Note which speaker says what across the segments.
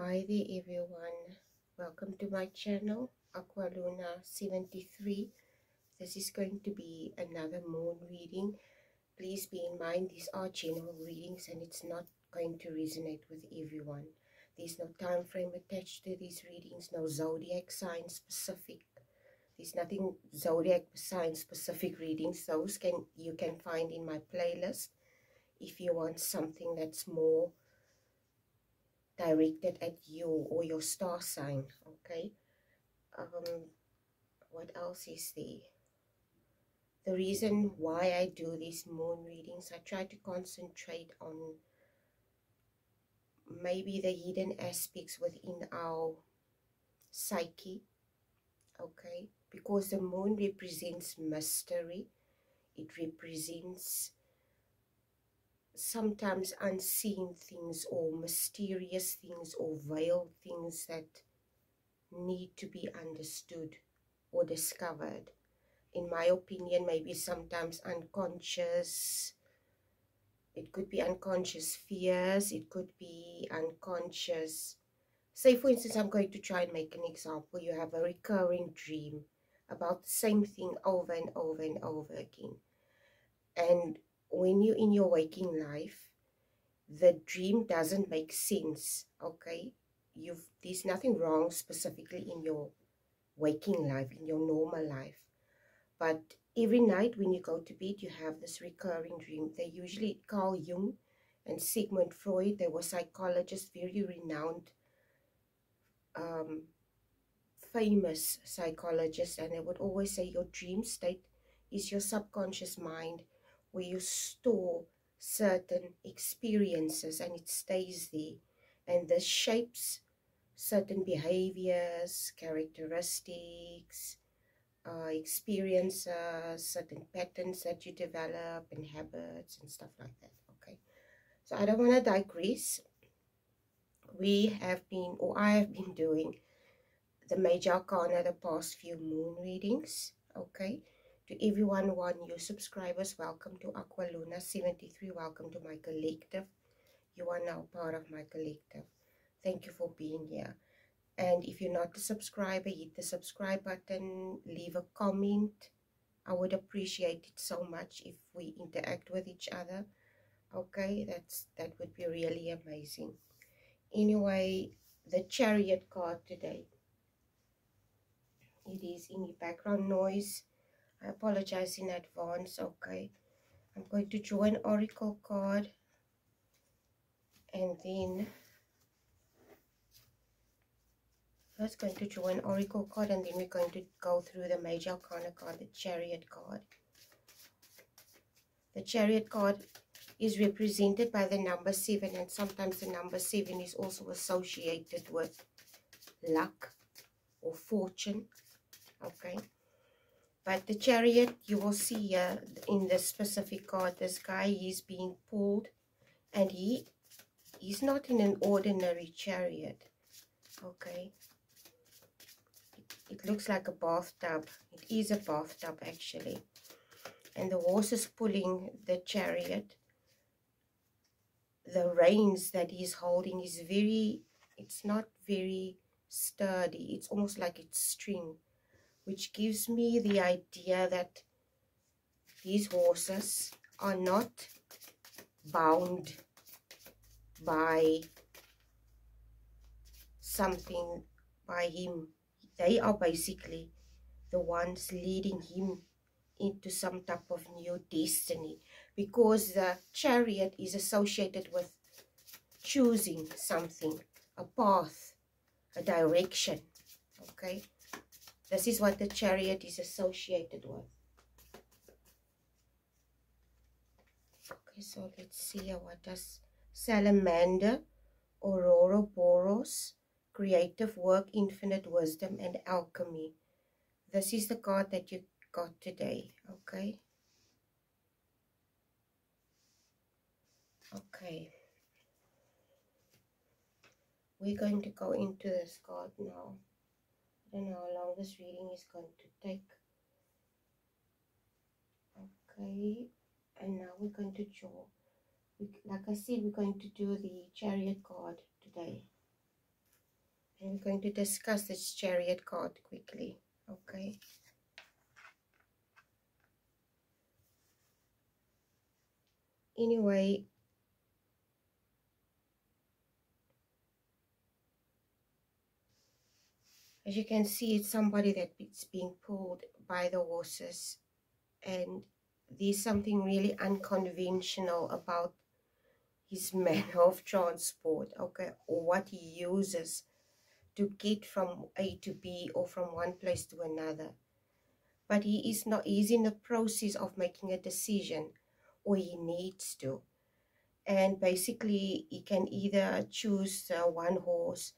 Speaker 1: Hi there everyone, welcome to my channel Aqualuna 73. This is going to be another moon reading. Please be in mind these are general readings and it's not going to resonate with everyone. There's no time frame attached to these readings, no zodiac sign specific. There's nothing zodiac sign specific readings. Those you can find in my playlist if you want something that's more directed at you or your star sign. Okay, what else is there? The reason why I do these moon readings, I try to concentrate on maybe the hidden aspects within our psyche. Okay, because the moon represents mystery. It represents sometimes unseen things or mysterious things or veiled things that need to be understood or discovered. In my opinion, maybe sometimes unconscious. It could be unconscious fears. It could be unconscious. Say, for instance, I'm going to try and make an example. You have a recurring dream about the same thing over and over and over again. And when you're in your waking life, the dream doesn't make sense, okay? There's nothing wrong specifically in your waking life, in your normal life. But every night when you go to bed, you have this recurring dream. They usually, Carl Jung and Sigmund Freud, they were psychologists, very renowned, famous psychologists, and they would always say your dream state is your subconscious mind where you store certain experiences and it stays there. And this shapes certain behaviors, characteristics, experiences, certain patterns that you develop and habits and stuff like that. Okay, so I don't want to digress. We have been, or I have been doing the major arcana the past few moon readings. Okay, to everyone who are new subscribers, welcome to Aqualuna 73. Welcome to my collective. You are now part of my collective. Thank you for being here. And if you're not a subscriber, hit the subscribe button, leave a comment. I would appreciate it so much if we interact with each other. Okay, that would be really amazing. Anyway, the Chariot card today. It is any background noise. I apologize in advance. Okay, I'm going to draw an oracle card and then first going to draw an oracle card and then we're going to go through the major arcana card, the Chariot card. The Chariot card is represented by the number 7, and sometimes the number 7 is also associated with luck or fortune. Okay, but the Chariot, you will see here in this specific card, this guy is being pulled, and he's not in an ordinary chariot. Okay, it looks like a bathtub. It is a bathtub actually, and the horse is pulling the chariot. The reins that he's holding is it's not very sturdy. It's almost like it's string, which gives me the idea that these horses are not bound by something, by him. They are basically the ones leading him into some type of new destiny, because the Chariot is associated with choosing something, a path, a direction. Okay, this is what the Chariot is associated with. Okay, so let's see what does Salamander, Ouroboros, creative work, infinite wisdom, and alchemy. This is the card that you got today. Okay. Okay. We're going to go into this card now. I don't know how long this reading is going to take. Okay. And now we're going to draw. Like I said, we're going to do the Chariot card today. I'm going to discuss this Chariot card quickly. Okay. Anyway, as you can see, it's somebody that's being pulled by the horses, and there's something really unconventional about his manner of transport, okay, or what he uses to get from A to B or from one place to another. But he's in the process of making a decision, or he needs to. And basically, he can either choose one horse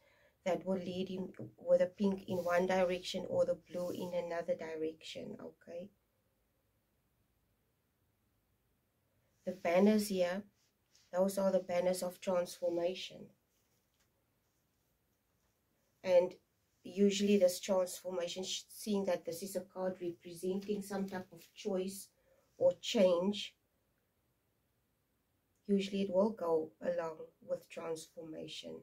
Speaker 1: that will lead him with the pink in one direction or the blue in another direction, okay? The banners here, those are the banners of transformation. And usually this transformation, seeing that this is a card representing some type of choice or change, usually it will go along with transformation.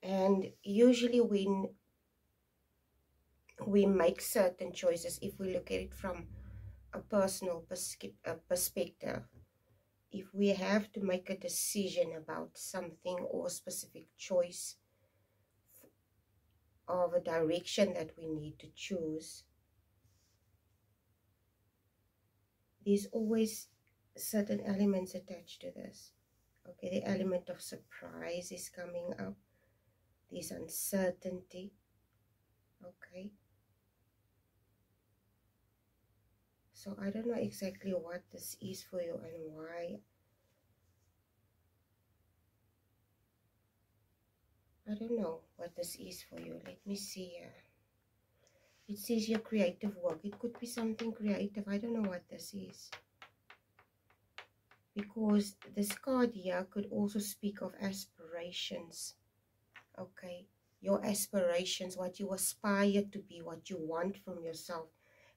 Speaker 1: And usually when we make certain choices, if we look at it from a personal perspective, if we have to make a decision about something or a specific choice of a direction that we need to choose, there's always certain elements attached to this. Okay, the element of surprise is coming up. There's uncertainty. Okay. So I don't know exactly what this is for you and why. I don't know what this is for you. Let me see here. It says your creative work. It could be something creative. I don't know what this is. Because this card here could also speak of aspirations. Okay. Your aspirations, what you aspire to be, what you want from yourself.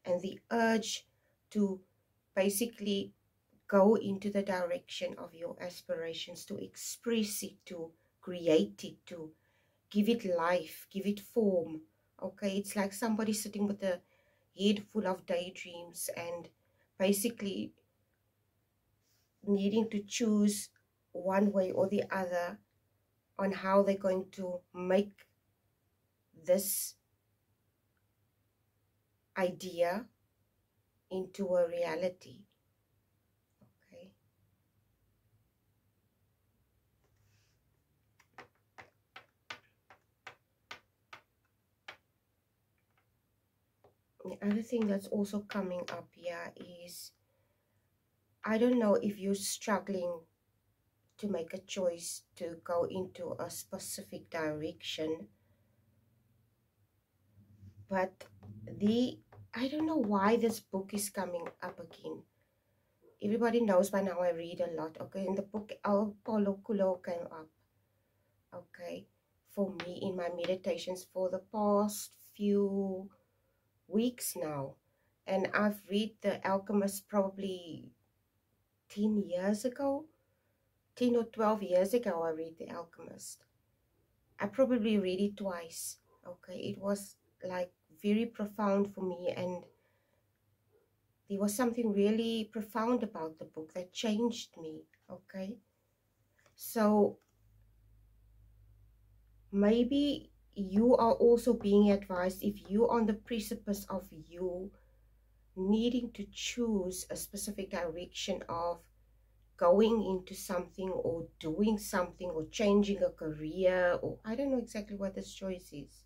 Speaker 1: And the urge to basically go into the direction of your aspirations, to express it, to create it, to give it life, give it form. Okay, it's like somebody sitting with a head full of daydreams and basically needing to choose one way or the other on how they're going to make this idea into a reality. Okay. The other thing that's also coming up here is, I don't know if you're struggling to make a choice to go into a specific direction, but I don't know why this book is coming up again. Everybody knows by now I read a lot, okay? In the book, El Polo Kulo came up, okay, for me in my meditations for the past few weeks now. And I've read The Alchemist probably 10 years ago. 10 or 12 years ago I read The Alchemist. I probably read it twice, okay? It was like very profound for me, and there was something really profound about the book that changed me, okay? So maybe you are also being advised, if you're on the precipice of you needing to choose a specific direction of going into something or doing something or changing a career, or I don't know exactly what this choice is.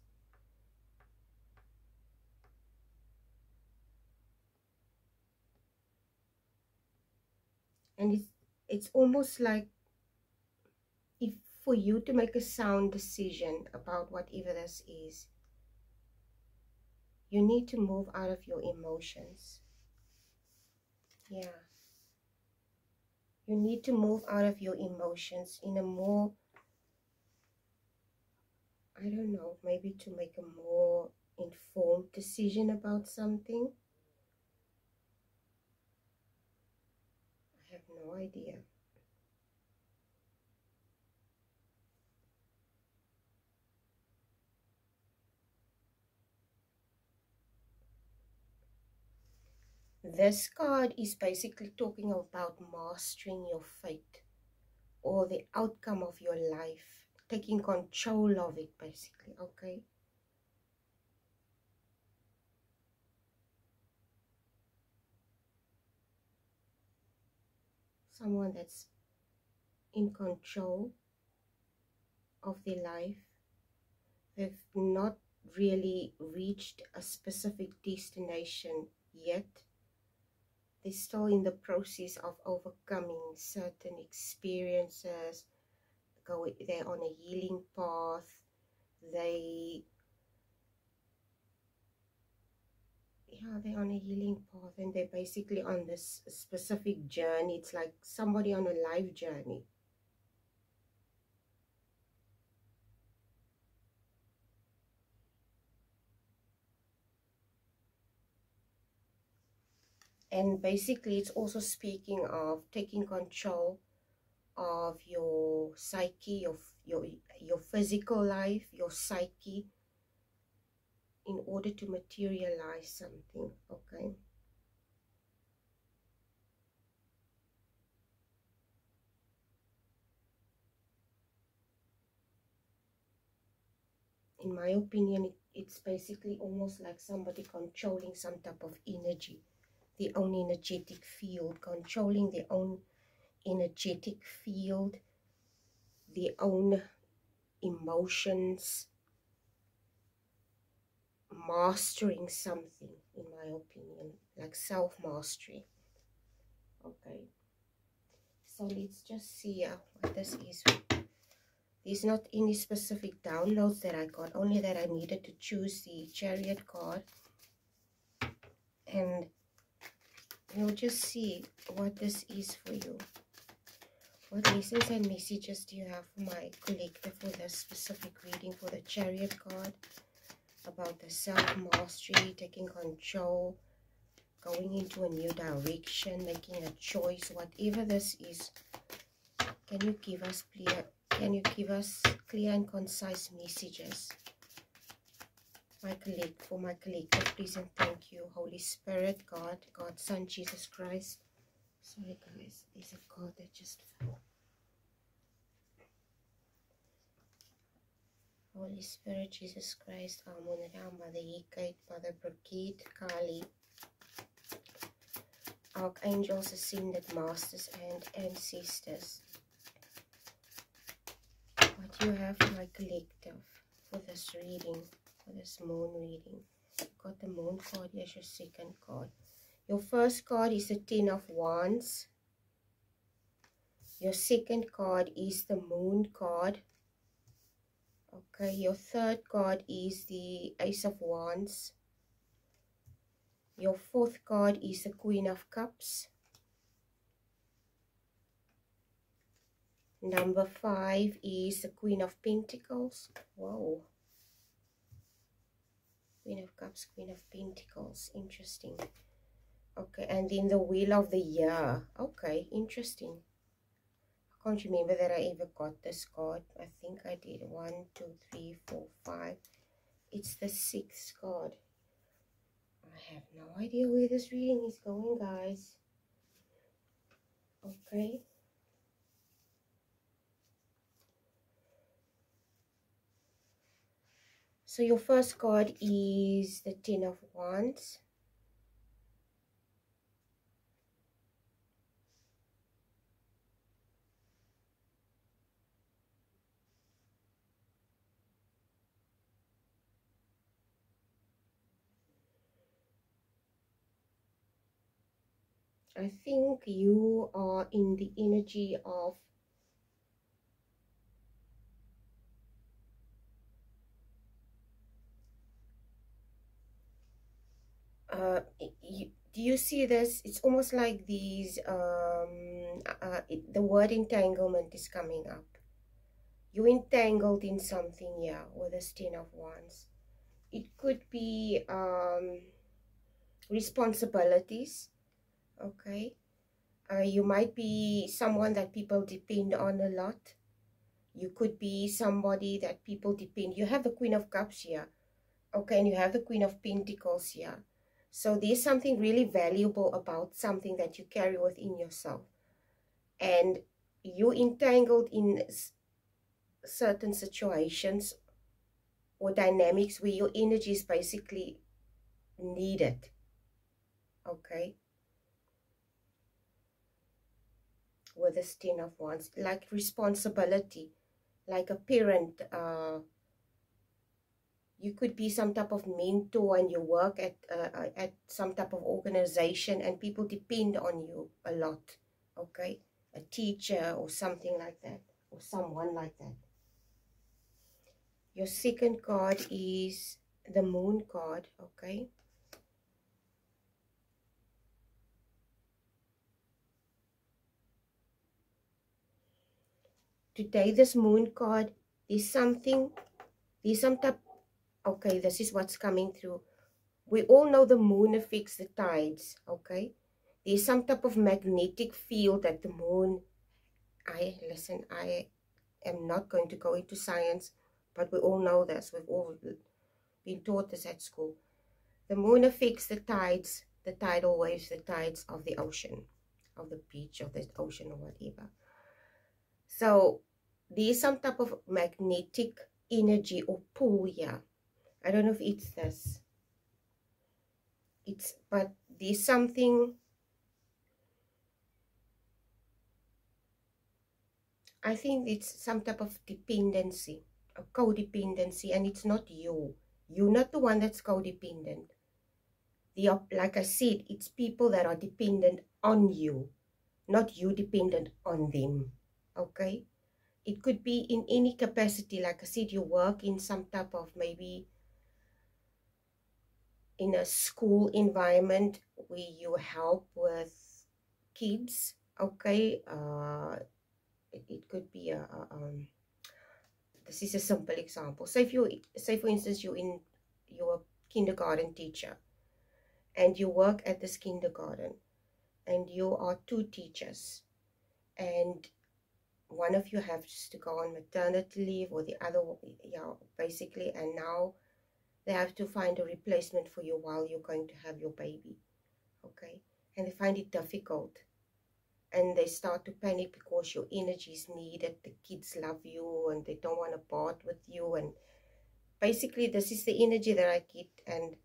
Speaker 1: And it's almost like, if for you to make a sound decision about whatever this is, you need to move out of your emotions. Yeah. You need to move out of your emotions in a more, I don't know, maybe to make a more informed decision about something. no idea. This card is basically talking about mastering your fate or the outcome of your life, taking control of it basically, okay? Someone that's in control of their life. They've not really reached a specific destination yet. They're still in the process of overcoming certain experiences. They're on a healing path. They're on a healing path, and they're basically on this specific journey. It's like somebody on a life journey. And basically it's also speaking of taking control of your psyche, of your physical life, your psyche, in order to materialize something, okay? In my opinion, it's basically almost like somebody controlling some type of energy, their own energetic field, controlling their own energetic field, their own emotions, mastering something, in my opinion, like self-mastery. Okay, so let's just see what this is. There's not any specific downloads that I got, only that I needed to choose the Chariot card, and we'll just see what this is for you. What lessons and messages do you have for my collective for this specific reading for the Chariot card? About the self-mastery, taking control, going into a new direction, making a choice, whatever this is. Can you give us clear and concise messages? For my collective, please and thank you. Holy Spirit, God, God's Son, Jesus Christ. Sorry guys, there's a card that just fell. Holy Spirit, Jesus Christ, Amun-Ra, Mother Hecate, Mother Brigitte, Kali, Archangels, Ascended Masters, and Ancestors. What do you have for my collective for this reading, for this moon reading? You've got the moon card, here's your second card. Your first card is the Ten of Wands. Your second card is the Moon card. Okay, your third card is the Ace of Wands. Your fourth card is the Queen of Cups. Number 5 is the Queen of Pentacles. Whoa. Queen of Cups, Queen of Pentacles. Interesting. Okay, and then the Wheel of the Year. Okay, interesting. I can't remember that I ever got this card. I think I did. 1, 2, 3, 4, 5. It's the 6th card. I have no idea where this reading is going, guys. Okay. So your first card is the Ten of Wands. I think you are in the energy of do you see this? It's almost like these the word entanglement is coming up. You entangled in something here with this Ten of Wands. It could be responsibilities, okay, You might be someone that people depend on a lot. You could be somebody that people depend. You have the Queen of Cups here, okay, and you have the Queen of Pentacles here. So there's something really valuable about something that you carry within yourself. And you're entangled in certain situations or dynamics where your energy is basically needed, okay? With this 10 of Wands, like responsibility, like a parent. You could be some type of mentor and you work at some type of organization and people depend on you a lot, okay? A teacher or something like that, or someone like that. Your second card is the Moon card, okay? Today, this Moon card, there's some type, okay, this is what's coming through. We all know the moon affects the tides, okay? There's some type of magnetic field that the moon, I am not going to go into science, but we all know this. We've all been taught this at school. The moon affects the tides, the tidal waves, the tides of the ocean, of the beach, of the ocean or whatever. So there's some type of magnetic energy or pull here. I don't know if it's this. But there's something, I think it's some type of dependency, a codependency, and it's not you. You're not the one that's codependent. Like I said, it's people that are dependent on you, not you dependent on them, okay? It could be in any capacity. Like I said, you work in some type of, maybe in a school environment where you help with kids, okay? It could be this is a simple example. Say for instance, you're a kindergarten teacher and you work at this kindergarten and you are two teachers and one of you has to go on maternity leave or the other, yeah, basically, and now they have to find a replacement for you while you're going to have your baby, okay? And they find it difficult and they start to panic because your energy is needed. The kids love you and they don't want to part with you, and basically this is the energy that I get. And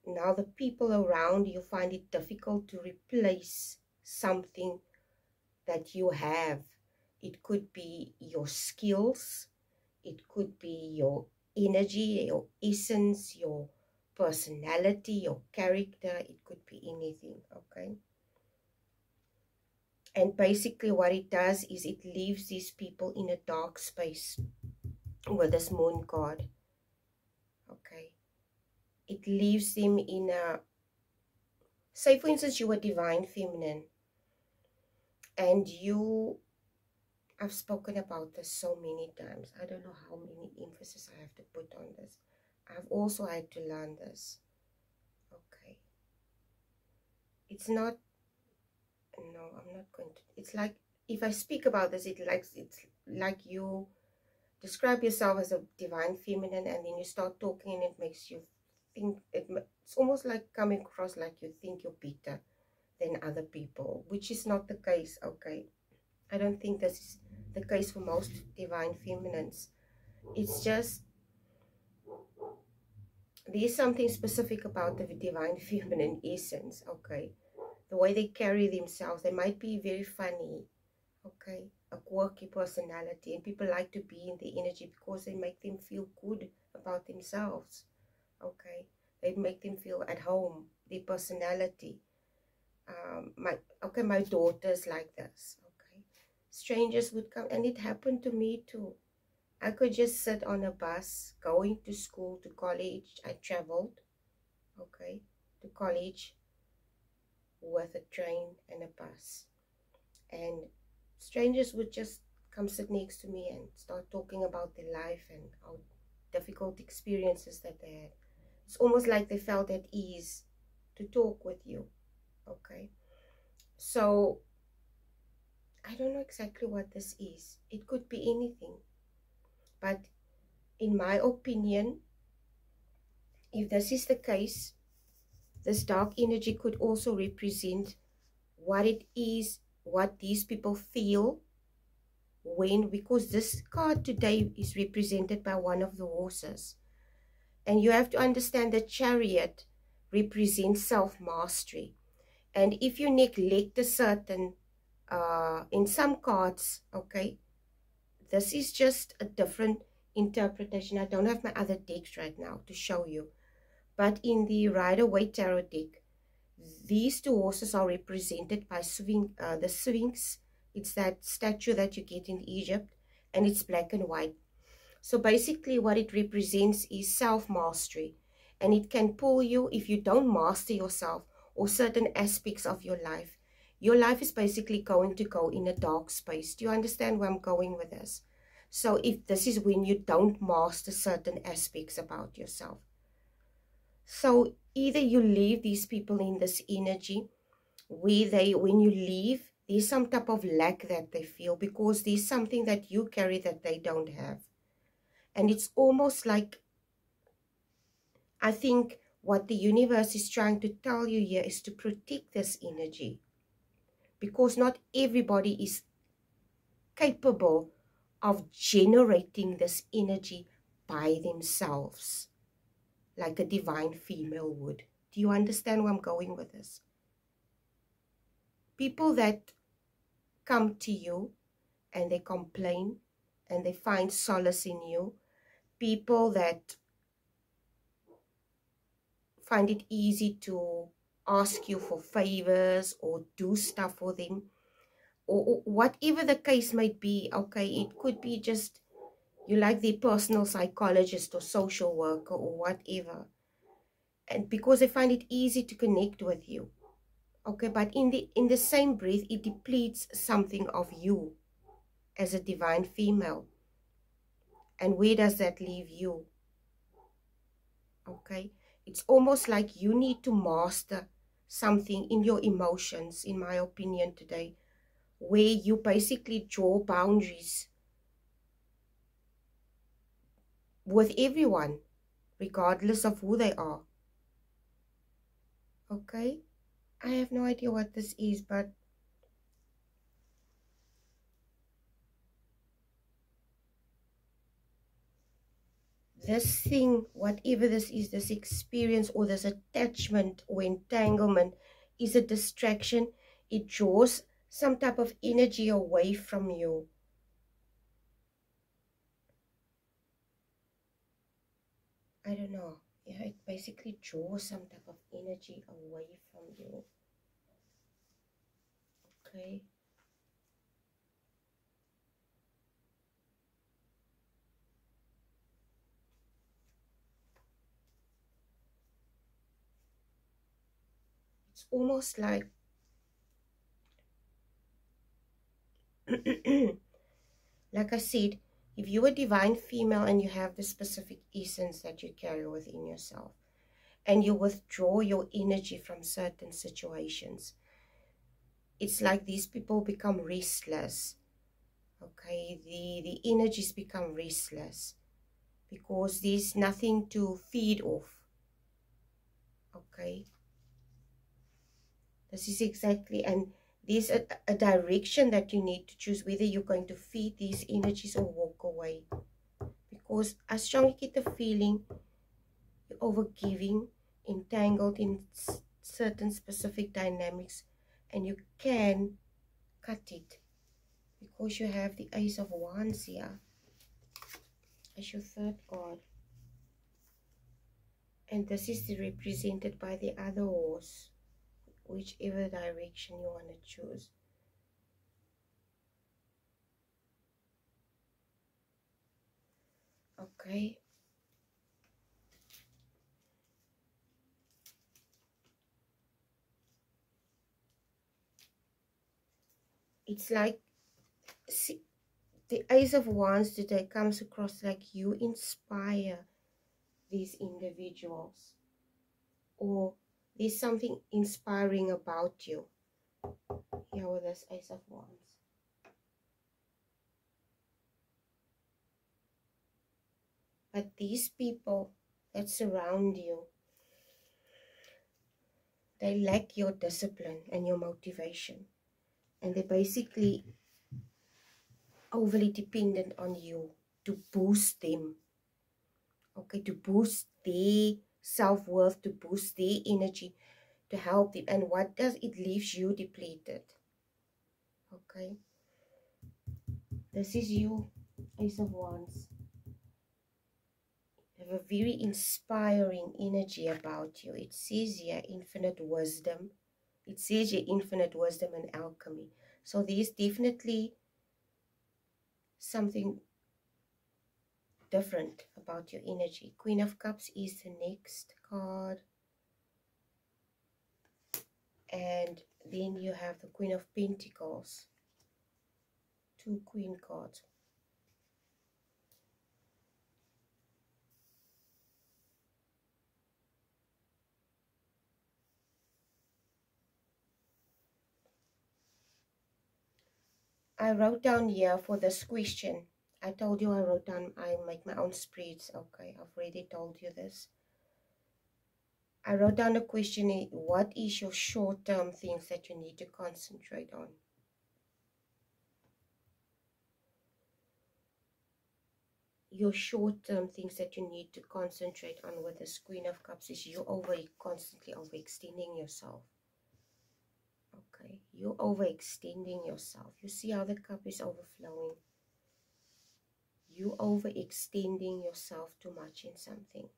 Speaker 1: now the people around you find it difficult to replace something that you have. It could be your skills, it could be your energy, your essence, your personality, your character. It could be anything, okay? And basically what it does is it leaves these people in a dark space with this Moon card, okay? It leaves them in a, say for instance, you are Divine Feminine and I've spoken about this so many times. I don't know how many emphasis I have to put on this. I've also had to learn this, okay? It's not, no, I'm not going to, it's like, if I speak about this, it's like you describe yourself as a Divine Feminine and then you start talking and it makes you think, it's almost like coming across like you think you're better than other people, which is not the case, okay? I don't think this is the case for most Divine Feminines. It's just, there's something specific about the Divine Feminine essence, okay? The way they carry themselves, they might be very funny, okay? A quirky personality, and people like to be in the energy because they make them feel good about themselves, okay? They make them feel at home, their personality. My daughter's like this, okay? Strangers would come, and it happened to me too. I could just sit on a bus going to school, to college. I traveled, okay, to college with a train and a bus. And strangers would just come sit next to me and start talking about their life and how difficult experiences that they had. It's almost like they felt at ease to talk with you, okay? So I don't know exactly what this is. It could be anything. But in my opinion, if this is the case, this dark energy could also represent what it is, what these people feel when, because this card today is represented by one of the horses. And you have to understand that Chariot represents self-mastery. And if you neglect a certain, in some cards, okay, this is just a different interpretation. I don't have my other decks right now to show you. But in the Rider-Waite Tarot deck, these two horses are represented by the Sphinx. It's that statue that you get in Egypt, and it's black and white. So basically what it represents is self-mastery, and it can pull you if you don't master yourself or certain aspects of your life. Your life is basically going to go in a dark space. Do you understand where I'm going with this? So if this is when you don't master certain aspects about yourself. So either you leave these people in this energy where when you leave, there's some type of lack that they feel because there's something that you carry that they don't have. And it's almost like, I think what the universe is trying to tell you here is to protect this energy. Because not everybody is capable of generating this energy by themselves, like a divine female would. Do you understand where I'm going with this? People that come to you and they complain and they find solace in you, people that find it easy to ask you for favors or do stuff for them, or whatever the case might be. Okay, it could be just you like the personal psychologist or social worker or whatever, and because they find it easy to connect with you. Okay, but in the same breath, it depletes something of you as a divine female. And where does that leave you? Okay, it's almost like you need to master something in your emotions, in my opinion today, where you basically draw boundaries with everyone, regardless of who they are. Okay, I have no idea what this is, but this thing, whatever this is, this experience or this attachment or entanglement is a distraction. It draws some type of energy away from you. I don't know. Yeah, it basically draws some type of energy away from you. Okay. It's almost like like I said, if you're a divine female and you have the specific essence that you carry within yourself, and you withdraw your energy from certain situations, it's like these people become restless. Okay, the energies become restless because there's nothing to feed off. Okay, this is exactly, and there's a direction that you need to choose, whether you're going to feed these energies or walk away. Because I strongly get the feeling you're overgiving, entangled in certain specific dynamics, and you can cut it because you have the Ace of Wands here as your third card. And this is represented by the other horse, whichever direction you want to choose. Okay. It's like, see, the Ace of Wands today comes across like you inspire these individuals, or there's something inspiring about you. Here with this Ace of Wands. But these people that surround you, they lack your discipline and your motivation. And they're basically overly dependent on you to boost them. Okay, to boost their self-worth, to boost their energy, to help them. And what does it leaves you depleted? Okay, this is you, Ace of Wands. You have a very inspiring energy about you. It says here infinite wisdom. It says here infinite wisdom and alchemy. So there's definitely something different about your energy. Queen of Cups is the next card. And then you have the Queen of Pentacles. 2 Queen cards. I wrote down here for this question. I told you I wrote down, I make my own spreads. Okay, I've already told you this. I wrote down a question, what is your short-term things that you need to concentrate on? Your short-term things that you need to concentrate on with this Queen of Cups is you constantly overextending yourself. Okay, you're overextending yourself. You see how the cup is overflowing. You overextending yourself too much in something.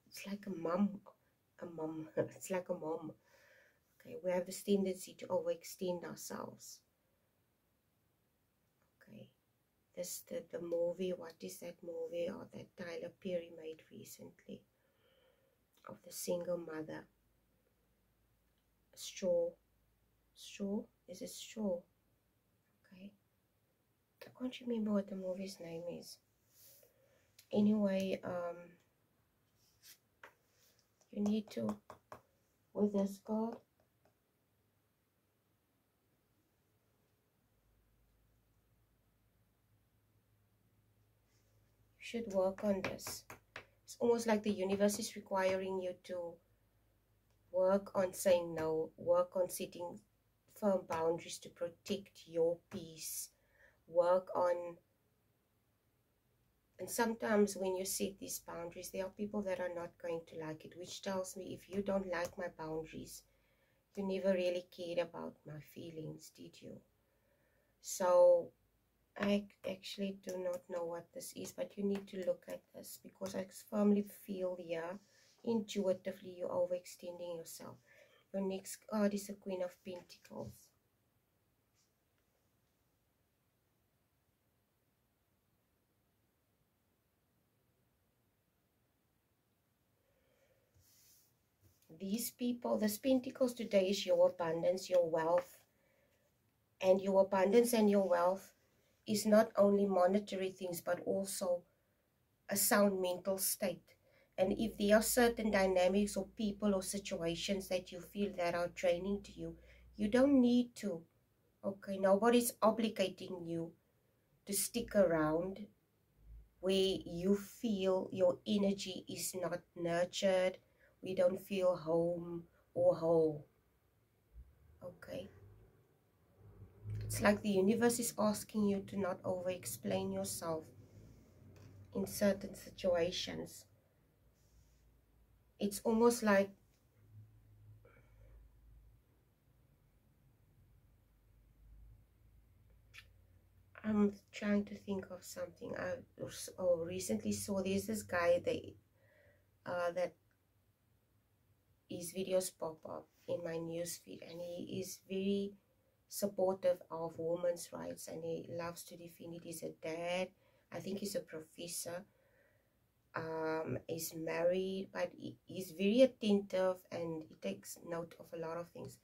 Speaker 1: It's like a mom. It's like a mom. Okay, we have this tendency to overextend ourselves. Okay, this the movie. What is that movie? Or that Tyler Perry made recently of the single mother. Straw. Is it Straw? Okay, I can't remember what the movie's name is. Anyway, you need to, with this card, you should work on this. It's almost like the universe is requiring you to work on saying no, work on setting firm boundaries to protect your peace, work on, and sometimes when you set these boundaries, there are people that are not going to like it, which tells me if you don't like my boundaries, you never really cared about my feelings, did you? So I actually do not know what this is, but you need to look at this because I firmly feel here, intuitively, you're overextending yourself. Your next card is the Queen of Pentacles. These people, this Pentacles today is your abundance, your wealth. And your abundance and your wealth is not only monetary things, but also a sound mental state. And if there are certain dynamics or people or situations that you feel that are draining to you, you don't need to. Okay, nobody's obligating you to stick around where you feel your energy is not nurtured, we don't feel home or whole. Okay. It's like the universe is asking you to not over-explain yourself in certain situations. It's almost like I'm trying to think of something. I recently saw there's this guy that his videos pop up in my newsfeed, and he is very supportive of women's rights, and he loves to defend it. He's a dad. I think he's a professor. Is married, but he's very attentive and he takes note of a lot of things.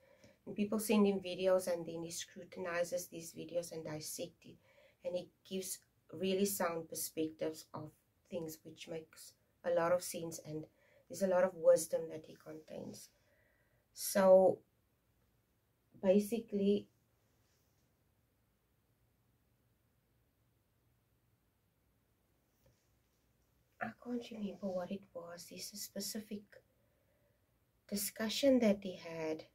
Speaker 1: And people send him videos, and then he scrutinizes these videos and dissects it, and he gives really sound perspectives of things, which makes a lot of sense, and there's a lot of wisdom that he contains. So basically, I can't remember what it was. There's a specific discussion that they had.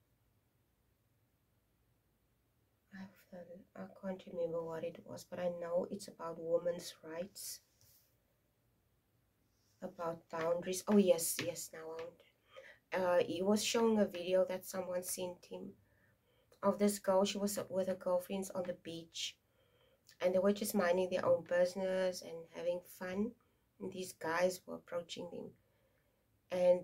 Speaker 1: I can't remember what it was, but I know it's about women's rights, about boundaries. Oh yes, now he was showing a video that someone sent him of this girl. She was with her girlfriends on the beach, and they were just minding their own business and having fun, and these guys were approaching them, and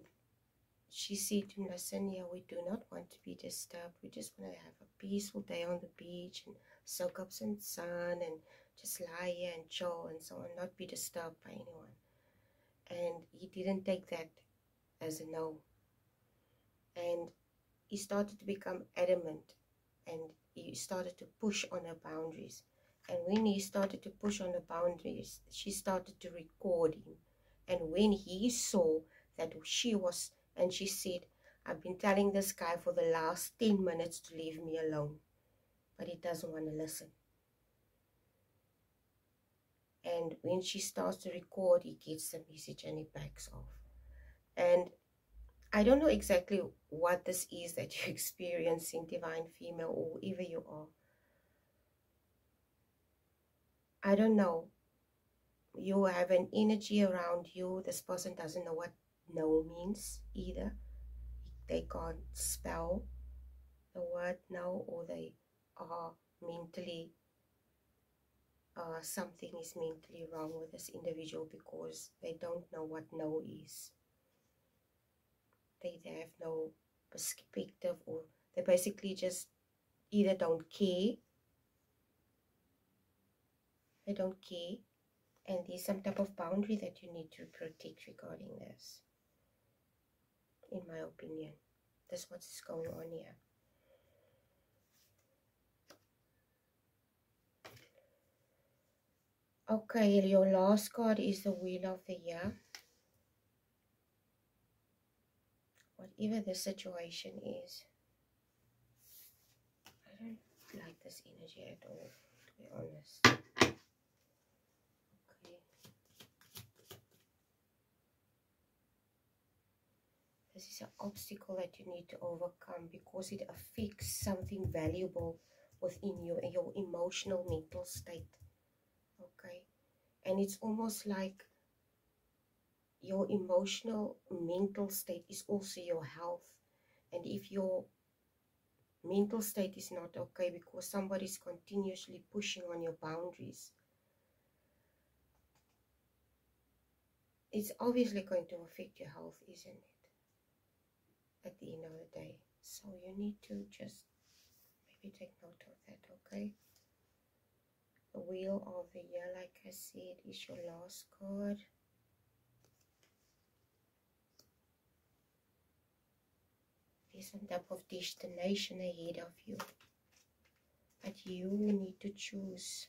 Speaker 1: she said to him, listen, yeah, we do not want to be disturbed. We just want to have a peaceful day on the beach and soak up some sun and just lie here and chill and so on, not be disturbed by anyone. And he didn't take that as a no. And he started to become adamant, and he started to push on her boundaries. And when he started to push on the boundaries, she started to record him. And when he saw that she was, and she said, I've been telling this guy for the last 10 minutes to leave me alone, but he doesn't want to listen. And when she starts to record, he gets the message and he backs off. And I don't know exactly what this is that you're experiencing, divine female, or whoever you are. I don't know. You have an energy around you. This person doesn't know what no means either. They can't spell the word no, or they are mentally, something is mentally wrong with this individual because they don't know what no is. They have no perspective, or they basically just either don't care, and there's some type of boundary that you need to protect regarding this, in my opinion. That's what's going on here. Okay, your last card is the Wheel of the Year. Whatever the situation is, I don't like this energy at all, to be honest. Okay. This is an obstacle that you need to overcome because it affects something valuable within you and your emotional mental state. Okay. And it's almost like your emotional mental state is also your health. And if your mental state is not okay because somebody is continuously pushing on your boundaries, it's obviously going to affect your health, isn't it? At the end of the day. So you need to just maybe take note of that, okay? The Wheel of the Year, like I said, is your last card. There's some type of destination ahead of you, but you need to choose.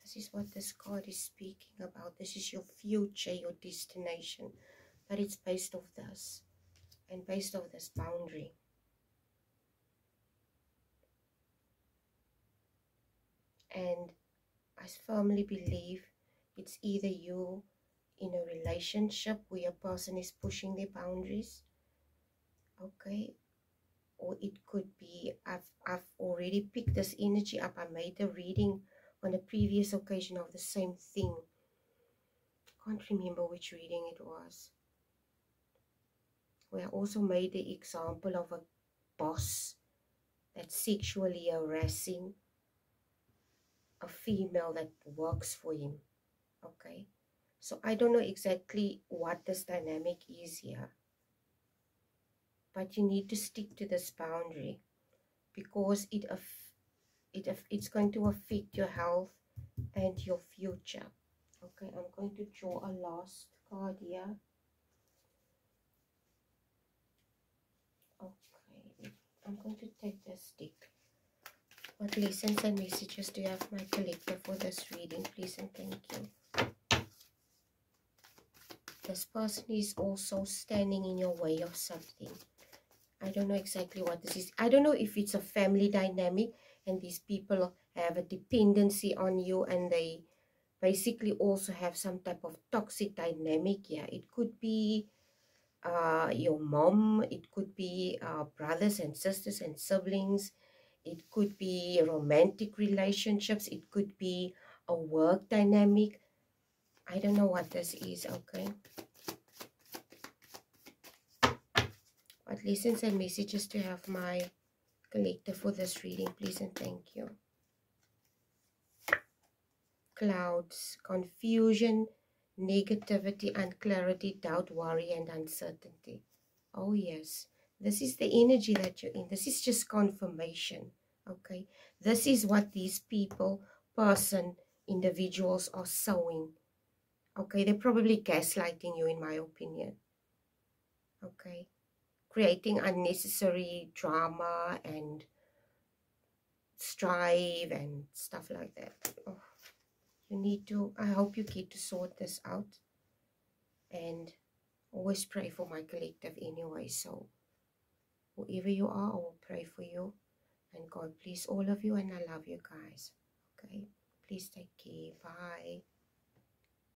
Speaker 1: This is what this card is speaking about. This is your future, your destination, but it's based off this and based off this boundary. And I firmly believe it's either you in a relationship where a person is pushing their boundaries, okay, or it could be, I've already picked this energy up. I made a reading on a previous occasion of the same thing. Can't remember which reading it was, where I also made the example of a boss that's sexually harassing a female that works for him. Okay, so I don't know exactly what this dynamic is here, but you need to stick to this boundary because it's going to affect your health and your future. Okay, I'm going to draw a last card here. Okay, I'm going to take this stick. What lessons and messages do you have, my collector, for this reading, please and thank you? This person is also standing in your way of something. I don't know exactly what this is. I don't know if it's a family dynamic and these people have a dependency on you, and they basically also have some type of toxic dynamic. Yeah, it could be your mom, it could be brothers and sisters and siblings, it could be romantic relationships, it could be a work dynamic. I don't know what this is, okay? But lessons and messages to have my collective for this reading, please and thank you. Clouds, confusion, negativity, unclarity, doubt, worry, and uncertainty. Oh, yes. This is the energy that you're in. This is just confirmation. Okay. This is what these people, individuals are sowing. Okay. They're probably gaslighting you, in my opinion. Okay. Creating unnecessary drama and strife and stuff like that. Oh, you need to, I hope you get to sort this out. And always pray for my collective anyway. So whoever you are, I will pray for you. And God bless all of you, and I love you guys. Okay? Please take care. Bye.